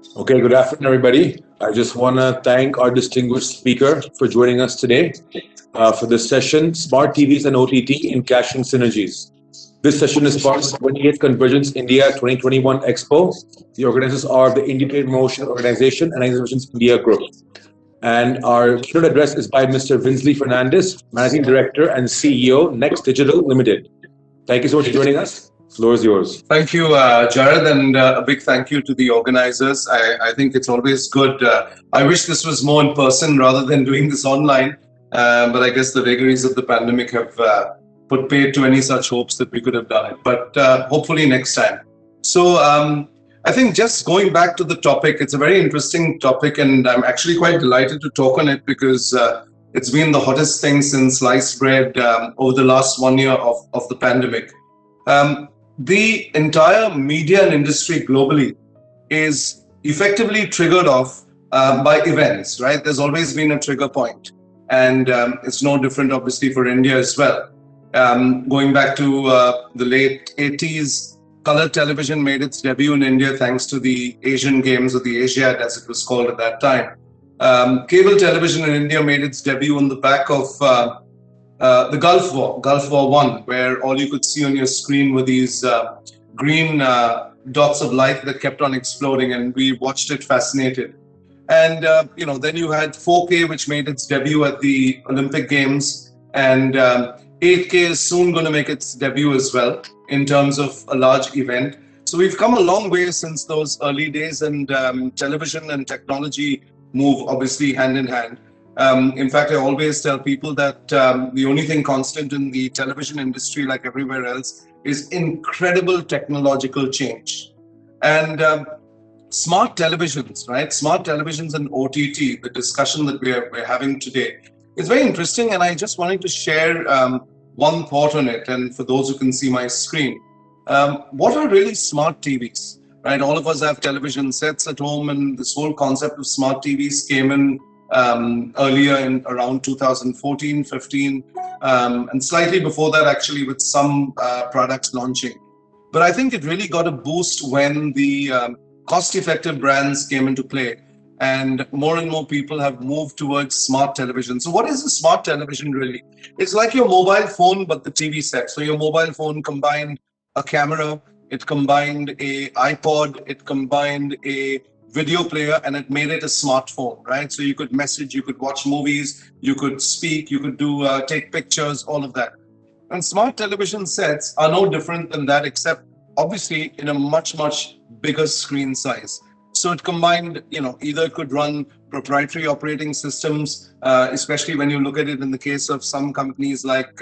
Okay, good afternoon, everybody. I just want to thank our distinguished speaker for joining us today for this session, Smart TVs and OTT, Encashing Synergies. This session is part of the 28th Convergence India 2021 Expo. The organizers are the India Trade Promotion Organization and Exhibitions India Group. And our keynote address is by Mr. Vynsley Fernandes, Managing Director and CEO, NXTDIGITAL Limited. Thank you so much for joining us. The floor is yours. Thank you, Jared, and a big thank you to the organizers. I think it's always good. I wish this was more in person rather than doing this online, but I guess the vagaries of the pandemic have put paid to any such hopes that we could have done it. But hopefully next time. So I think just going back to the topic, it's a very interesting topic, and I'm actually quite delighted to talk on it because it's been the hottest thing since sliced bread over the last 1 year of the pandemic. The entire media and industry globally is effectively triggered off by events, right? There's always been a trigger point, and it's no different, obviously, for India as well. Going back to the late 80s, color television made its debut in India thanks to the Asian Games, or the Asiad as it was called at that time. Cable television in India made its debut on the back of the Gulf War I, where all you could see on your screen were these green dots of light that kept on exploding, and we watched it fascinated. And then you had 4K, which made its debut at the Olympic Games, and 8K is soon going to make its debut as well in terms of a large event. So we've come a long way since those early days, and television and technology move obviously hand in hand. In fact, I always tell people that the only thing constant in the television industry, like everywhere else, is incredible technological change. And smart televisions, right? Smart televisions and OTT, the discussion that we're having today, is very interesting. And I just wanted to share one thought on it. And for those who can see my screen, what are really smart TVs, right? All of us have television sets at home, and this whole concept of smart TVs came in earlier in around 2014, 15, and slightly before that actually, with some products launching. But I think it really got a boost when the cost-effective brands came into play, and more people have moved towards smart television. So what is a smart television really? It's like your mobile phone, but the TV set. So your mobile phone combined a camera, it combined a iPod, it combined a video player, and it made it a smartphone, right? So you could message, you could watch movies, you could speak, you could do take pictures, all of that. And smart television sets are no different than that, except obviously in a much bigger screen size. So it combined, either it could run proprietary operating systems, especially when you look at it in the case of some companies like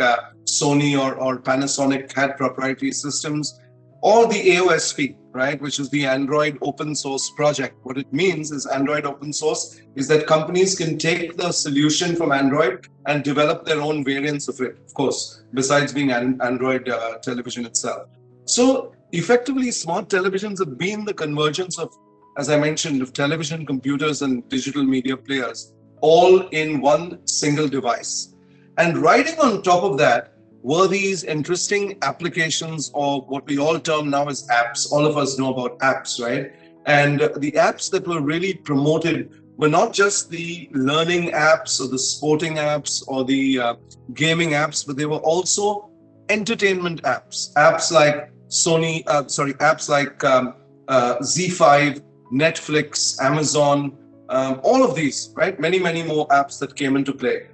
Sony or Panasonic had proprietary systems, or the AOSP, right, which is the Android open source project. What it means is Android open source is that companies can take the solution from Android and develop their own variants of it, of course, besides being Android television itself. So effectively, smart televisions have been the convergence of, as I mentioned, of television, computers, and digital media players, all in one single device. And riding on top of that were these interesting applications, or what we all term now as apps. All of us know about apps, right? And the apps that were really promoted were not just the learning apps or the sporting apps or the gaming apps, but they were also entertainment apps. Apps like apps like Z5, Netflix, Amazon, all of these, right? Many more apps that came into play.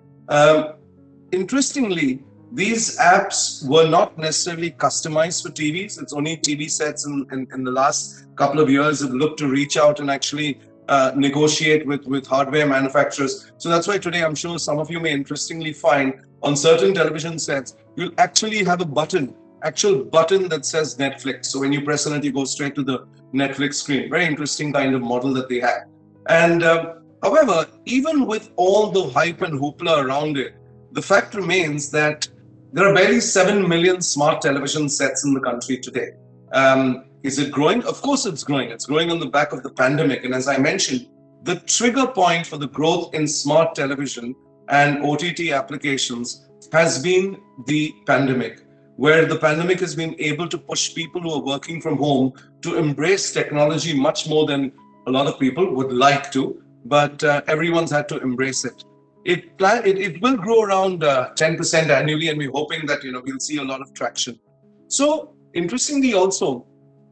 Interestingly, these apps were not necessarily customized for TVs. It's only TV sets in the last couple of years have looked to reach out and actually negotiate with hardware manufacturers. So that's why today I'm sure some of you may interestingly find on certain television sets, you'll actually have a actual button that says Netflix. So when you press on it, you go straight to the Netflix screen. Very interesting kind of model that they had. And however, even with all the hype and hoopla around it, the fact remains that there are barely 7 million smart television sets in the country today. Is it growing? Of course it's growing. It's growing on the back of the pandemic. And as I mentioned, the trigger point for the growth in smart television and OTT applications has been the pandemic, where the pandemic has been able to push people who are working from home to embrace technology much more than A lot of people would like to, but everyone's had to embrace it. It will grow around 10% annually, and we're hoping that we'll see a lot of traction. So interestingly, also,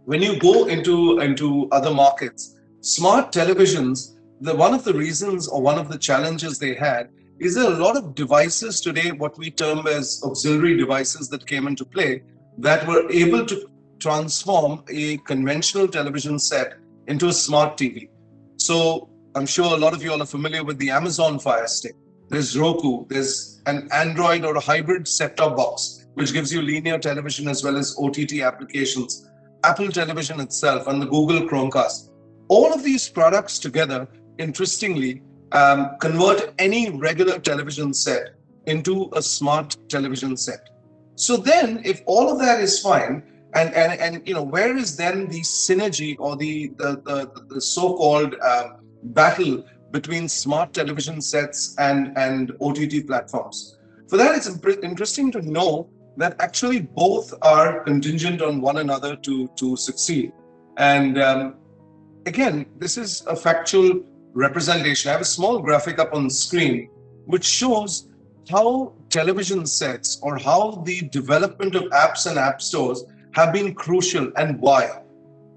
when you go into other markets, smart televisions, one of the reasons or one of the challenges they had is there are a lot of devices today, what we term as auxiliary devices, that came into play that were able to transform a conventional television set into a smart TV. So I'm sure a lot of you all are familiar with the Amazon Fire Stick. There's Roku, there's an Android or a hybrid set-top box, which gives you linear television as well as OTT applications, Apple Television itself, and the Google Chromecast. All of these products together, interestingly, convert any regular television set into a smart television set. So then, if all of that is fine, and where is then the synergy or the so-called battle between smart television sets and OTT platforms? For that, it's interesting to know that actually both are contingent on one another to succeed. And again, this is a factual representation. I have a small graphic up on the screen which shows how television sets or how the development of apps and app stores have been crucial and why.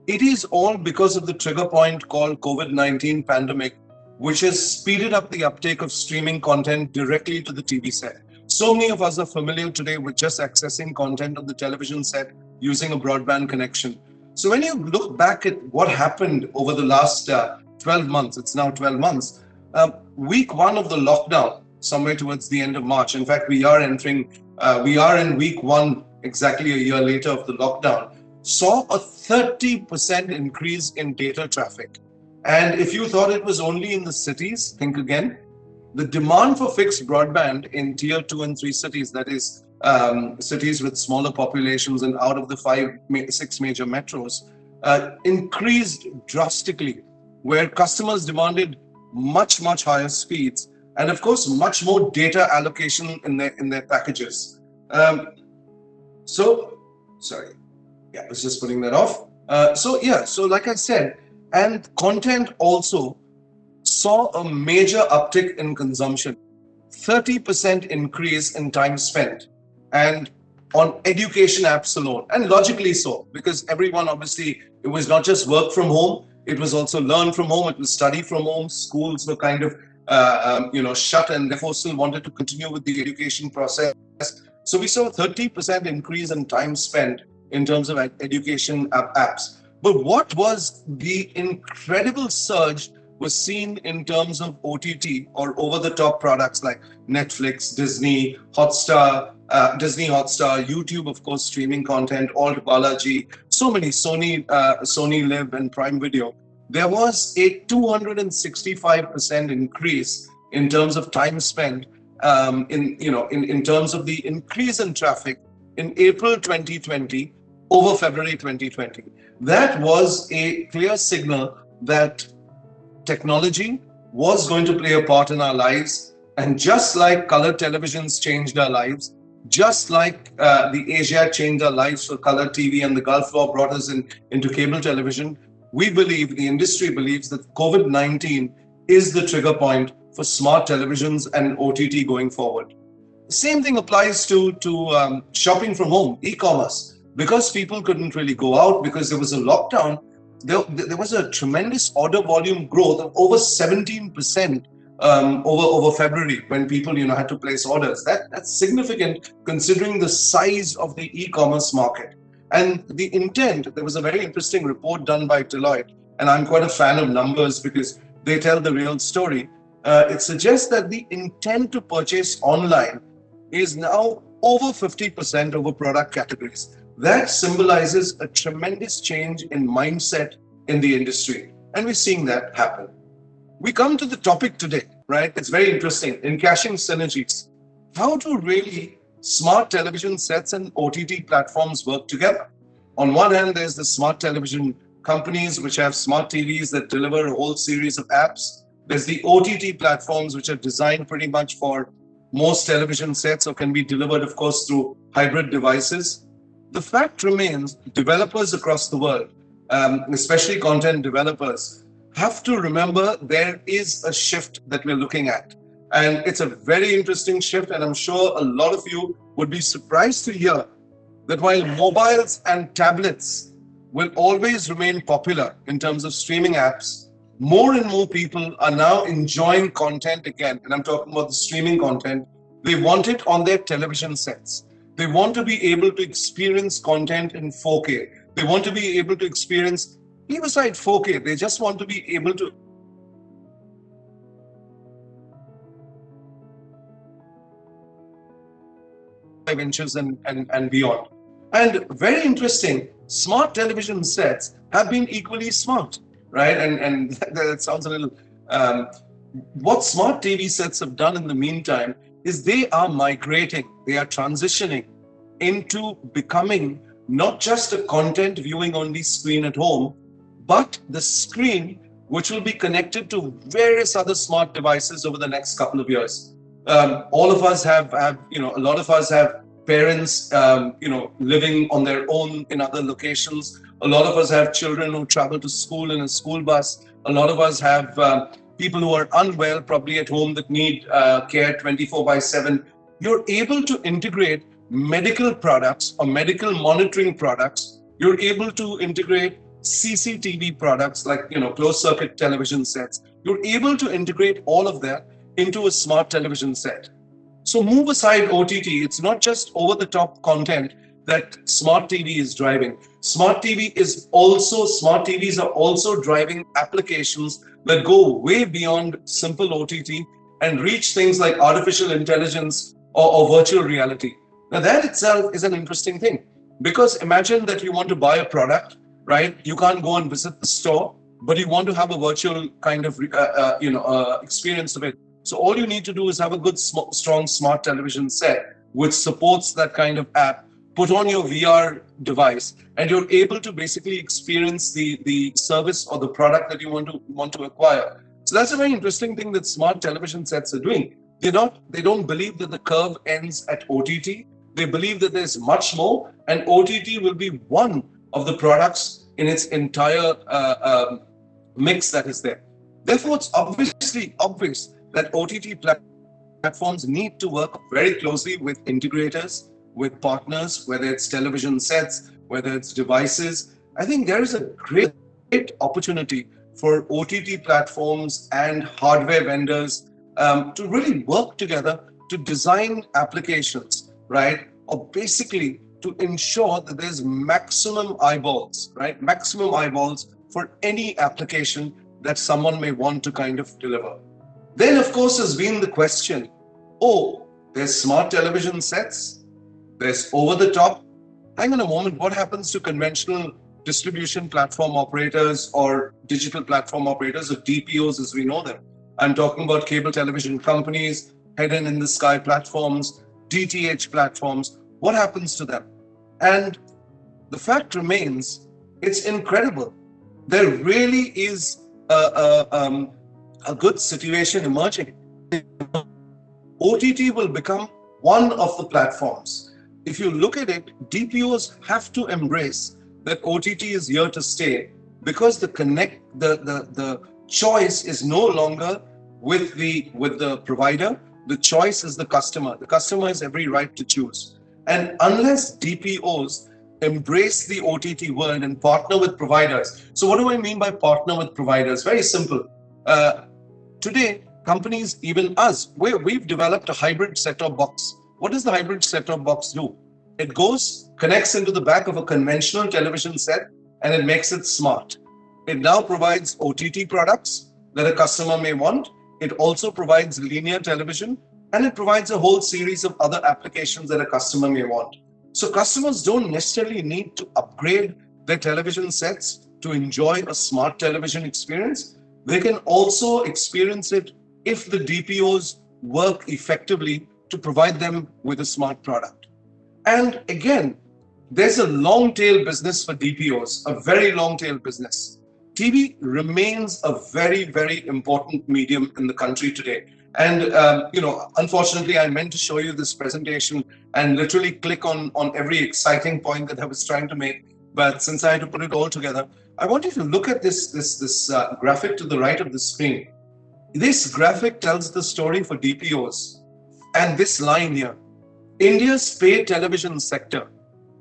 It is all because of the trigger point called COVID-19 pandemic, which has speeded up the uptake of streaming content directly to the TV set. So many of us are familiar today with just accessing content on the television set using a broadband connection. So when you look back at what happened over the last 12 months, it's now 12 months, week one of the lockdown, somewhere towards the end of March. In fact, we are in week one, exactly a year later of the lockdown, saw a 30% increase in data traffic. And if you thought it was only in the cities, think again. The demand for fixed broadband in tier 2 and 3 cities, that is cities with smaller populations and out of the 6 major metros, increased drastically, where customers demanded much higher speeds and of course much more data allocation in their packages. Sorry, I was just putting that off. So like I said, and content also saw a major uptick in consumption, 30% increase in time spent, and on education apps alone, and logically so, because everyone, obviously, it was not just work from home, it was also learn from home, it was study from home. Schools were kind of shut, and therefore still wanted to continue with the education process. So we saw a 30% increase in time spent in terms of education apps. But what was the incredible surge was seen in terms of OTT or over-the-top products like Netflix, Disney Hotstar, YouTube, of course, streaming content, Alt Balaji, so many, Sony Live and Prime Video. There was a 265% increase in terms of time spent, in terms of the increase in traffic in April 2020 over February 2020. That was a clear signal that technology was going to play a part in our lives. And just like color televisions changed our lives, just like the Asia changed our lives for color TV and the Gulf War brought us into cable television, we believe, the industry believes, that COVID-19 is the trigger point for smart televisions and OTT going forward. The same thing applies to shopping from home, e-commerce. Because people couldn't really go out because there was a lockdown, there was a tremendous order volume growth of over 17% over February when people had to place orders. That's significant considering the size of the e-commerce market. And the intent, there was a very interesting report done by Deloitte, and I'm quite a fan of numbers because they tell the real story. It suggests that the intent to purchase online is now over 50% over product categories. That symbolizes a tremendous change in mindset in the industry, and we're seeing that happen. We come to the topic today, right? It's very interesting. Encashing synergies. How do really smart television sets and OTT platforms work together? On one hand, there's the smart television companies which have smart TVs that deliver a whole series of apps. There's the OTT platforms which are designed pretty much for most television sets or can be delivered, of course, through hybrid devices. The fact remains, developers across the world, especially content developers, have to remember there is a shift that we're looking at. And it's a very interesting shift. And I'm sure a lot of you would be surprised to hear that while mobiles and tablets will always remain popular in terms of streaming apps, more and more people are now enjoying content again. And I'm talking about the streaming content. They want it on their television sets. They want to be able to experience content in 4K. They want to be able to experience, leave aside 4K, they just want to be able to inches and beyond. And very interesting, smart television sets have been equally smart, right? And that sounds a little, what smart TV sets have done in the meantime is they are migrating, they are transitioning into becoming not just a content viewing only screen at home, but the screen which will be connected to various other smart devices over the next couple of years. All of us have a lot of us have parents, living on their own in other locations. A lot of us have children who travel to school in a school bus. A lot of us have people who are unwell, probably at home, that need care 24/7. You're able to integrate medical products or medical monitoring products. You're able to integrate CCTV products like closed circuit television sets. You're able to integrate all of that into a smart television set. So move aside OTT. It's not just over-the-top content that smart TV is driving. Smart TVs are also driving applications that go way beyond simple OTT and reach things like artificial intelligence or virtual reality. Now that itself is an interesting thing, because imagine that you want to buy a product, right? You can't go and visit the store, but you want to have a virtual kind of experience of it. So all you need to do is have a good, strong smart television set which supports that kind of app, put on your VR device, and you're able to basically experience the service or the product that you want to acquire. So that's a very interesting thing that smart television sets are doing. They don't believe that the curve ends at OTT. They believe that there's much more, and OTT will be one of the products in its entire mix that is there. Therefore, it's obviously obvious that OTT platforms need to work very closely with integrators, with partners, whether it's television sets, whether it's devices. I think there is a great opportunity for OTT platforms and hardware vendors to really work together to design applications, right? Or basically to ensure that there's maximum eyeballs, right? Maximum eyeballs for any application that someone may want to kind of deliver. Then, of course, has been the question, there's smart television sets, there's over-the-top. Hang on a moment, what happens to conventional distribution platform operators or digital platform operators, or DPOs as we know them? I'm talking about cable television companies, head-in-the-sky platforms, DTH platforms. What happens to them? And the fact remains, it's incredible. There really is a good situation emerging. OTT will become one of the platforms. If you look at it, DPOs have to embrace that OTT is here to stay, because the choice is no longer with the provider. The choice is the customer. The customer has every right to choose. And unless DPOs embrace the OTT world and partner with providers. So what do I mean by partner with providers? Very simple. Today, companies, even us, we've developed a hybrid set-top box. What does the hybrid set-top box do? It connects into the back of a conventional television set, and it makes it smart. It now provides OTT products that a customer may want. It also provides linear television, and it provides a whole series of other applications that a customer may want. So customers don't necessarily need to upgrade their television sets to enjoy a smart television experience. They can also experience it if the DPOs work effectively to provide them with a smart product. And again, there's a long tail business for DPOs, a very long tail business. TV remains a very, very important medium in the country today. And, unfortunately, I meant to show you this presentation and literally click on every exciting point that I was trying to make. But since I had to put it all together, I want you to look at this graphic to the right of the screen. This graphic tells the story for DPOs. And this line here, India's paid television sector,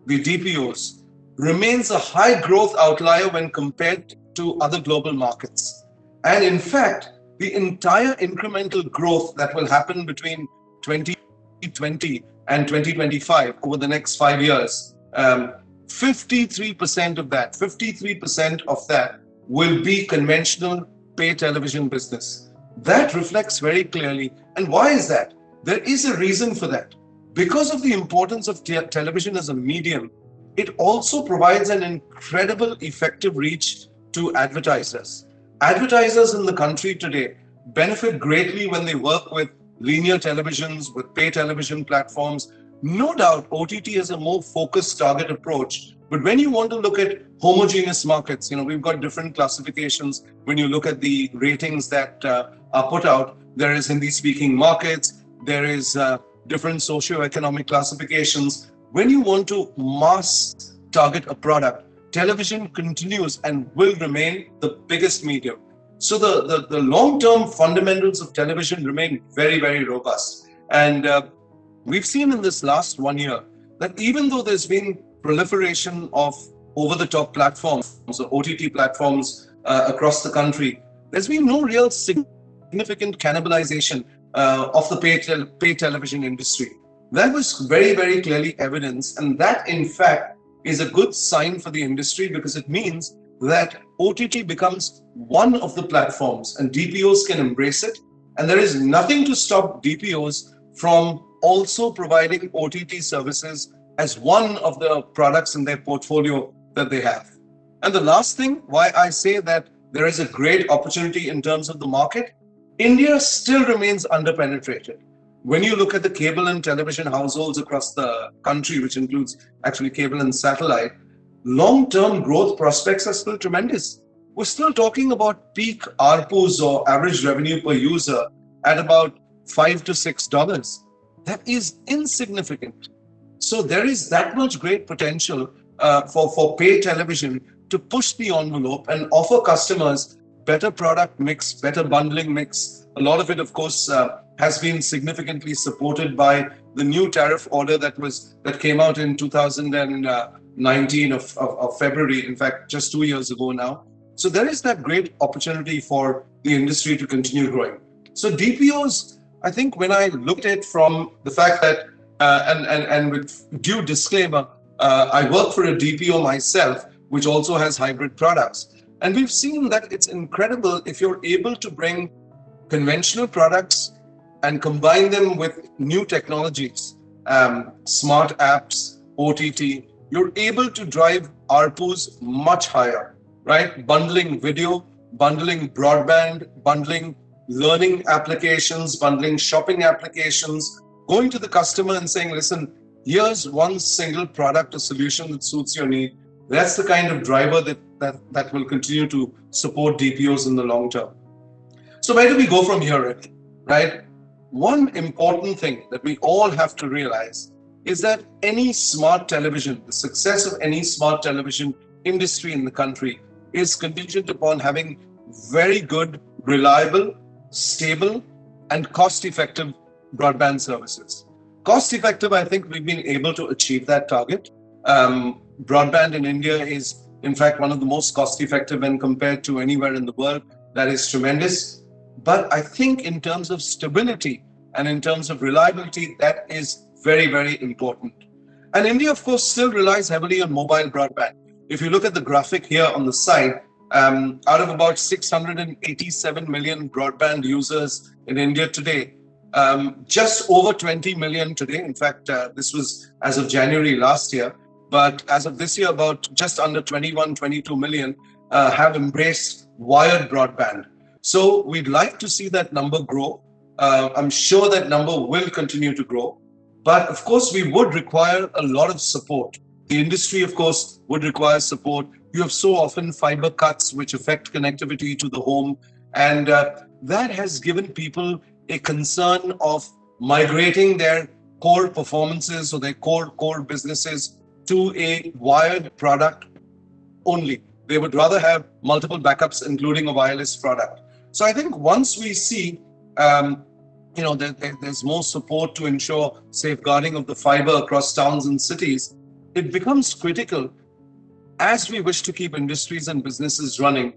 the DPOs, remains a high growth outlier when compared to other global markets. And in fact, the entire incremental growth that will happen between 2020 and 2025 over the next 5 years, 53% of that will be conventional pay television business. That reflects very clearly. And why is that? There is a reason for that. Because of the importance of television as a medium, it also provides an incredible effective reach to advertisers. Advertisers in the country today benefit greatly when they work with linear televisions, with pay television platforms. No doubt, OTT is a more focused target approach. But when you want to look at homogeneous markets, we've got different classifications. When you look at the ratings that are put out, there is Hindi-speaking markets, there is different socio-economic classifications. When you want to mass target a product, television continues and will remain the biggest medium. So the long-term fundamentals of television remain very, very robust. And we've seen in this last 1 year that even though there's been proliferation of over-the-top platforms, or OTT platforms across the country, there's been no real significant cannibalization of the pay television industry. That was very, very clearly evidenced, and that in fact is a good sign for the industry, because it means that OTT becomes one of the platforms and DPOs can embrace it, and there is nothing to stop DPOs from also providing OTT services as one of the products in their portfolio that they have. And the last thing why I say that there is a great opportunity in terms of the market, India still remains underpenetrated. When you look at the cable and television households across the country, which includes actually cable and satellite, long-term growth prospects are still tremendous. We're still talking about peak ARPUs, or average revenue per user, at about $5 to $6. That is insignificant. So there is that much great potential for pay television to push the envelope and offer customers better product mix, better bundling mix. A lot of it, of course, has been significantly supported by the new tariff order that came out in 2019 of February, in fact, just 2 years ago now. So there is that great opportunity for the industry to continue growing. So DPOs, I think when I looked at it from the fact that, and with due disclaimer, I work for a DPO myself, which also has hybrid products. And we've seen that it's incredible if you're able to bring conventional products and combine them with new technologies, smart apps, OTT, you're able to drive ARPUs much higher, right? Bundling video, bundling broadband, bundling learning applications, bundling shopping applications, going to the customer and saying, listen, here's one single product or solution that suits your need. That's the kind of driver that will continue to support DPOs in the long term. So where do we go from here, right? One important thing that we all have to realize is that any smart television, the success of any smart television industry in the country is contingent upon having very good, reliable, stable, and cost-effective broadband services. Cost-effective, I think we've been able to achieve that target. Broadband in India is, in fact, one of the most cost-effective when compared to anywhere in the world. That is tremendous. But I think in terms of stability and in terms of reliability, that is very, very important. And India, of course, still relies heavily on mobile broadband. If you look at the graphic here on the side, out of about 687 million broadband users in India today, just over 20 million today. In fact, this was as of January last year. But as of this year, about just under 21, 22 million have embraced wired broadband. So we'd like to see that number grow. I'm sure that number will continue to grow. But of course, we would require a lot of support. The industry, of course, would require support. You have so often fiber cuts which affect connectivity to the home. And that has given people a concern of migrating their core performances or their core businesses to a wired product only. They would rather have multiple backups, including a wireless product. So I think once we see, there's more support to ensure safeguarding of the fiber across towns and cities, it becomes critical as we wish to keep industries and businesses running,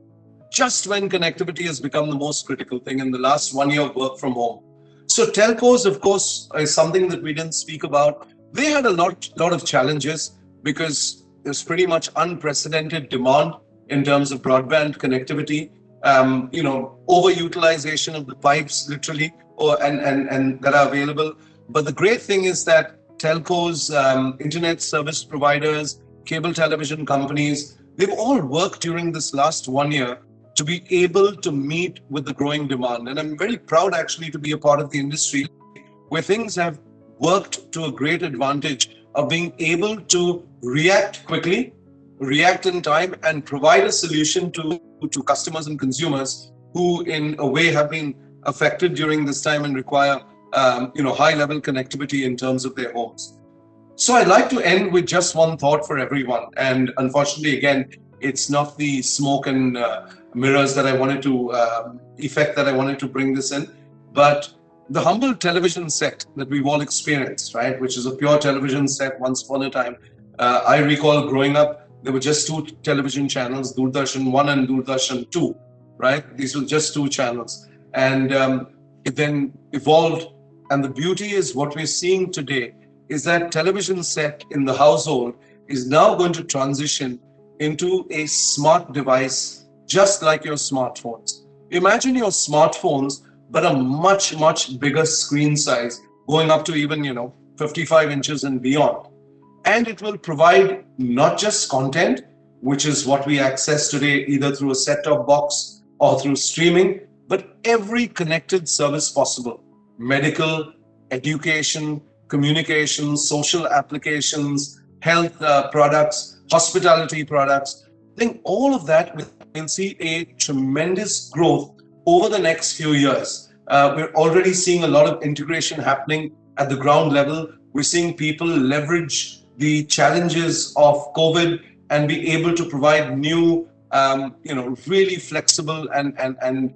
just when connectivity has become the most critical thing in the last 1 year of work from home. So telcos, of course, is something that we didn't speak about. They had a lot of challenges because there's pretty much unprecedented demand in terms of broadband connectivity, overutilization of the pipes literally, and that are available. But the great thing is that telcos, internet service providers, cable television companies, they've all worked during this last 1 year to be able to meet with the growing demand. And I'm very proud actually to be a part of the industry where things have worked to a great advantage of being able to react quickly, react in time, and provide a solution to customers and consumers who in a way have been affected during this time and require high level connectivity in terms of their homes. So I'd like to end with just one thought for everyone. And unfortunately, again, it's not the smoke and mirrors that I wanted to effect that I wanted to bring this in, but the humble television set that we've all experienced, right, which is a pure television set once upon a time. I recall growing up, there were just two television channels, Doordarshan 1 and Doordarshan 2, right? These were just two channels. And it then evolved. And the beauty is what we're seeing today is that television set in the household is now going to transition into a smart device, just like your smartphones. Imagine your smartphones, but a much, much bigger screen size, going up to even, 55 inches and beyond. And it will provide not just content, which is what we access today, either through a set-top box or through streaming, but every connected service possible: medical, education, communication, social applications, health products, hospitality products. I think all of that will see a tremendous growth over the next few years. We're already seeing a lot of integration happening at the ground level. We're seeing people leverage the challenges of COVID and be able to provide new, really flexible and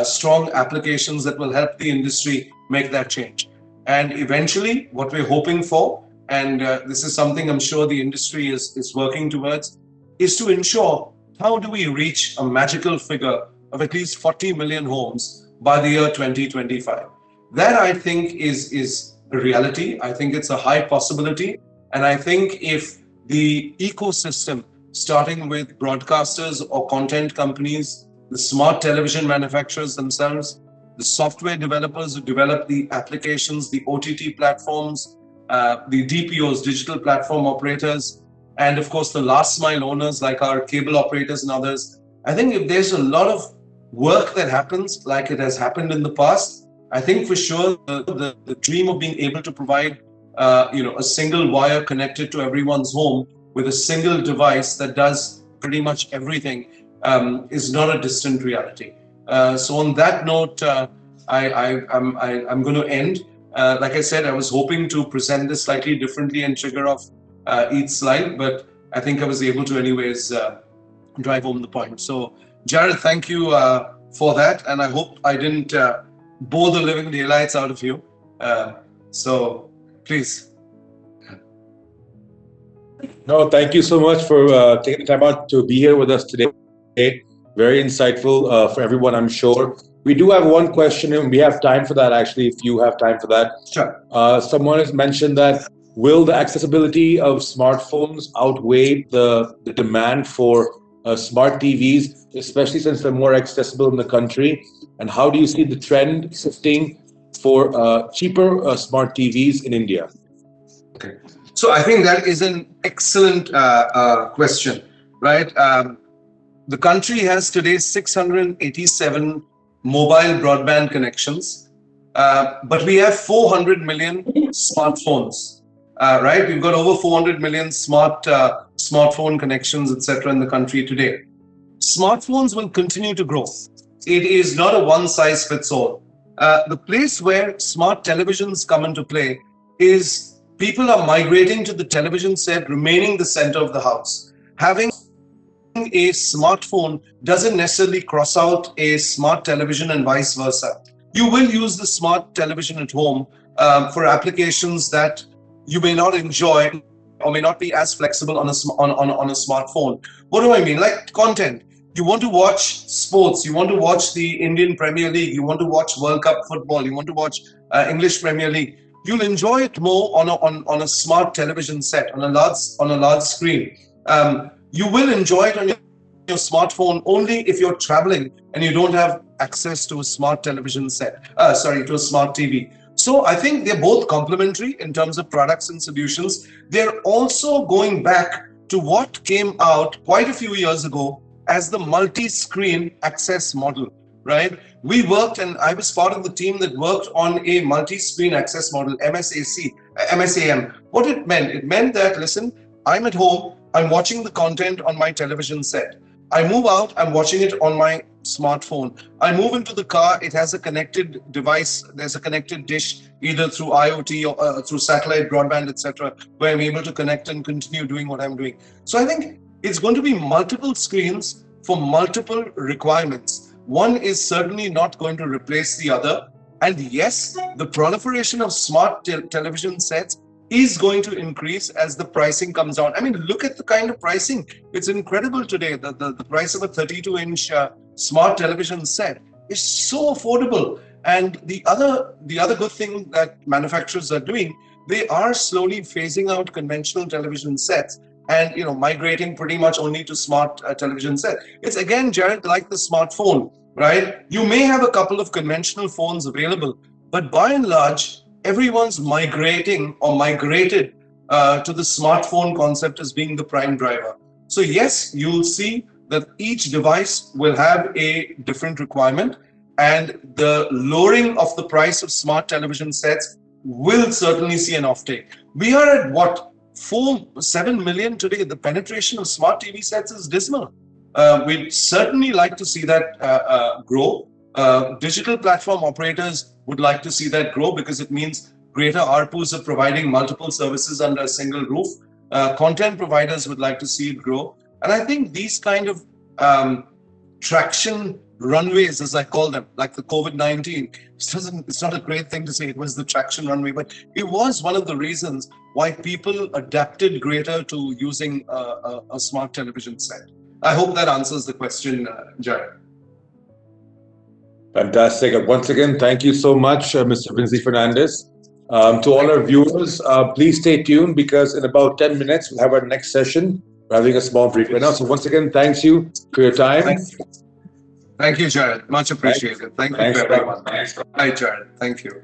strong applications that will help the industry make that change. And eventually, what we're hoping for, and this is something I'm sure the industry is working towards, is to ensure how do we reach a magical figure of at least 40 million homes by the year 2025. That, I think, is a reality. I think it's a high possibility. And I think if the ecosystem, starting with broadcasters or content companies, the smart television manufacturers themselves, the software developers who develop the applications, the OTT platforms, the DPOs, digital platform operators, and of course the last mile owners like our cable operators and others. I think if there's a lot of work that happens like it has happened in the past, I think for sure the dream of being able to provide a single wire connected to everyone's home with a single device that does pretty much everything is not a distant reality. So on that note, I'm going to end. Like I said, I was hoping to present this slightly differently and trigger off each slide, but I think I was able to anyways drive home the point. So Jared, thank you for that. And I hope I didn't bore the living daylights out of you. So please. No, thank you so much for taking the time out to be here with us today. Very insightful for everyone, I'm sure. We do have one question, and we have time for that, actually, if you have time for that. Sure. Someone has mentioned that, will the accessibility of smartphones outweigh the demand for smart TVs, especially since they're more accessible in the country? And how do you see the trend shifting for cheaper smart TVs in India? Okay. So I think that is an excellent question, right? The country has today 687 mobile broadband connections, but we have 400 million smartphones, right? We've got over 400 million smartphone connections, etc., in the country today. Smartphones will continue to grow. It is not a one-size-fits-all. The place where smart televisions come into play is people are migrating to the television set remaining the center of the house, having a smartphone doesn't necessarily cross out a smart television and vice versa. You will use the smart television at home for applications that you may not enjoy or may not be as flexible on a smartphone. What do I mean? Like content. You want to watch sports, you want to watch the Indian Premier League, you want to watch World Cup football, you want to watch English Premier League. You'll enjoy it more on a smart television set, on a large screen. You will enjoy it on your smartphone only if you're traveling and you don't have access to a smart television set, to a smart TV. So I think they're both complementary in terms of products and solutions. They're also going back to what came out quite a few years ago as the multi-screen access model, right? We worked, and I was part of the team that worked on a multi-screen access model, MSAM. What it meant that, listen, I'm at home, I'm watching the content on my television set. I move out, I'm watching it on my smartphone. I move into the car, it has a connected device, there's a connected dish, either through IoT or through satellite, broadband, etc., where I'm able to connect and continue doing what I'm doing. So I think it's going to be multiple screens for multiple requirements. One is certainly not going to replace the other. And yes, the proliferation of smart television sets is going to increase as the pricing comes down. I mean, look at the kind of pricing. It's incredible today. The price of a 32-inch smart television set is so affordable. And the other good thing that manufacturers are doing, they are slowly phasing out conventional television sets and migrating pretty much only to smart television set. It's again, Jared, like the smartphone, right? You may have a couple of conventional phones available, but by and large, everyone's migrating or migrated to the smartphone concept as being the prime driver. So yes, you'll see that each device will have a different requirement, and the lowering of the price of smart television sets will certainly see an offtake. We are at what, 7 million today. The penetration of smart TV sets is dismal. We'd certainly like to see that grow. Digital platform operators would like to see that grow because it means greater ARPUs of providing multiple services under a single roof. Content providers would like to see it grow. And I think these kind of traction runways, as I call them, like the COVID-19, it's not a great thing to say it was the traction runway, but it was one of the reasons why people adapted greater to using a smart television set. I hope that answers the question, Jared. Fantastic. Once again, thank you so much, Mr. Vynsley Fernandes. To all our viewers, please stay tuned because in about 10 minutes, we'll have our next session. We're having a small break right now. So once again, thanks you for your time. Thank you, Jared. Much appreciated. Thank you, everyone. Hi, Jared. Thank you.